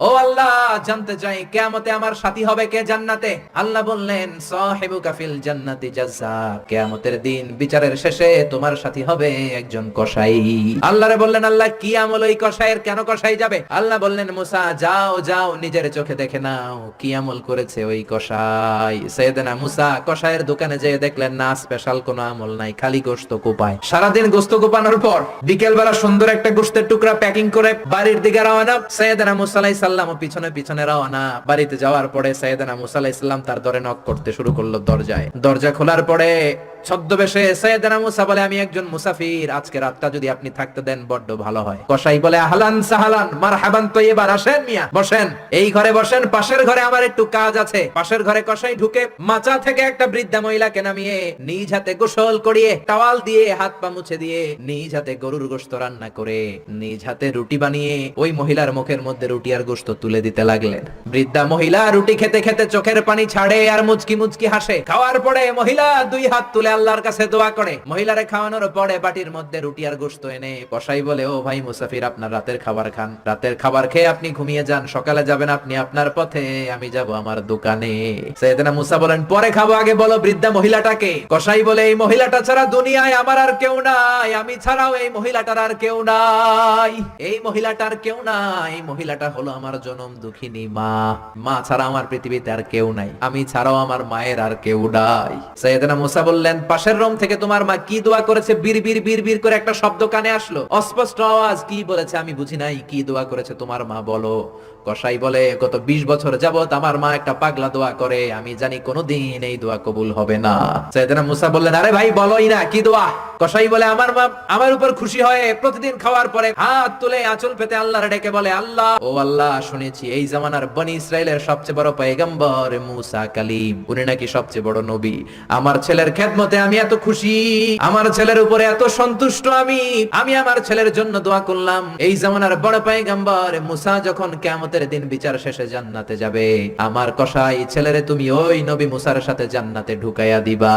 ও আল্লাহ, জানতে চাই কিয়ামতে আমার সাথী হবে কে জান্নাতে? আল্লাহ বললেন, সাহিবুকা ফিল জান্নাতি জাযা, কিয়ামতের দিন বিচারের শেষে তোমার সাথী হবে একজন কসাই। আল্লাহরে বললেন, আল্লাহ কি আমল ওই কসাইয়ের, কেন কসাই যাবে? আল্লাহ বললেন, মুসা যাও যাও নিজের চোখে দেখে নাও কি আমল করেছে ওই কসাই। সাইয়েদনা মুসা কসাইয়ের দোকানে যেয়ে দেখলেন না, স্পেশাল কোনো আমল নাই, খালি গোশত কোপায়। সারাদিন গোশত কোপানোর পর বিকেল বেলা সুন্দর একটা গোশতের টুকরা প্যাকিং করে বাড়ির দিকে রওনা। সাইয়েদনা মুসা আলাইহিস সালাম পিছনে পিছনে রওনা। বাড়িতে যাওয়ার পরে সাইয়েদনা মুসা আলাইহিস সালাম তার দরে নক করতে শুরু করলো দরজায়। দরজা খোলার পরে ছদ্মবেশে সাইয়েদনা মুসা বলে, আমি একজন মুসাফির, আজকে রাতটা যদি আপনি থাকতে দেন বড্ড ভালো হয়। কসাই বলে, আহলান সাহালান মারহাবান, তো এবার আসেন মিয়া, বসেন, এই ঘরে বসেন, পাশের ঘরে আমার একটু কাজ আছে। পাশের ঘরে কসাই ঢুকে মাচা থেকে একটা বৃদ্ধা মহিলাকে নামিয়ে নিজ হাতে গোসল করিয়ে টাওয়াল দিয়ে হাত পা মুছে দিয়ে নিজ হাতে গরুর গোশত রান্না করে নিজ হাতে রুটি বানিয়ে ওই মহিলার মুখের মধ্যে রুটি আর গোশত তুলে দিতে লাগলেন। বৃদ্ধা মহিলা রুটি খেতে খেতে চোখের পানি ছাড়ে আর মুচকি মুচকি হাসে। খাওয়ার পরে মহিলা দুই হাত তুলে আল্লাহর কাছে দোয়া করে। মহিলারে খাওয়ানোর পরে বাটির মধ্যে রুটি আর গোশত এনে কসাই বলে, ও ভাই মুসাফির, আপনার রাতের খাবার খান, রাতের খাবার খেয়ে আপনি ঘুমিয়ে যান, সকালে যাবেন আপনি আপনার পথে, আমি যাব আমার দোকানে। সাইয়েদনা মুসা বলেন, পরে খাবো, আগে বলো বৃদ্ধা মহিলাটাকে। কসাই বলে, এই মহিলাটা ছাড়া দুনিয়ায় আমার আর কেউ নাই, আমি ছাড়াও এই মহিলাটার আর কেউ নাই, এই মহিলাটার কেউ নাই, এই মহিলাটা হলো আমার জনম দুঃখিনী মা, মা ছাড়া আমার পৃথিবীতে আর কেউ নাই, আমি ছাড়াও আমার মায়ের আর কেউ নাই। সাইয়েদনা মুসা বললেন, পাশের রুম থেকে তোমার মা কি দোয়া করেছে? বিড়বিড় বিড়বিড় করে একটা শব্দ কানে আসলো, অস্পষ্ট আওয়াজ, কি বলেছে আমি বুঝি নাই, কি দোয়া করেছে তোমার মা বলো। কসাই বলে, গত 20 বছর যাবত আমার মা একটা পাগলা দোয়া করে, আমি জানি কোনোদিন এই দোয়া কবুল হবে না। সাইয়েদনা মুসা বললেন, আরে ভাই বলোই না, কি দোয়া? কসাই বলে, আমার মা আমার উপর খুশি হয়ে প্রতিদিন খাওয়ার পরে হাত তুলে আঁচল পেতে আল্লাহর ডেকে বলে, আল্লাহ, ও আল্লাহ, শুনেছি এই জামানার বনি ইসরাইলের সবচেয়ে বড় পয়গম্বর মুসা কালিম, উনি নাকি সবচেয়ে বড় নবী। আমার ছেলের খেদমতে আমি এত খুশি, আমার ছেলের উপরে এত সন্তুষ্ট, আমি আমার ছেলের জন্য দোয়া করলাম, এই জামানার বড় পয়গম্বর মুসা যখন কিয়ামতের দিন বিচার শেষে জান্নাতে যাবে, আমার কসাই ছেলেরে তুমি ওই নবী মুসার সাথে জান্নাতে ঢুকাইয়া দিবা।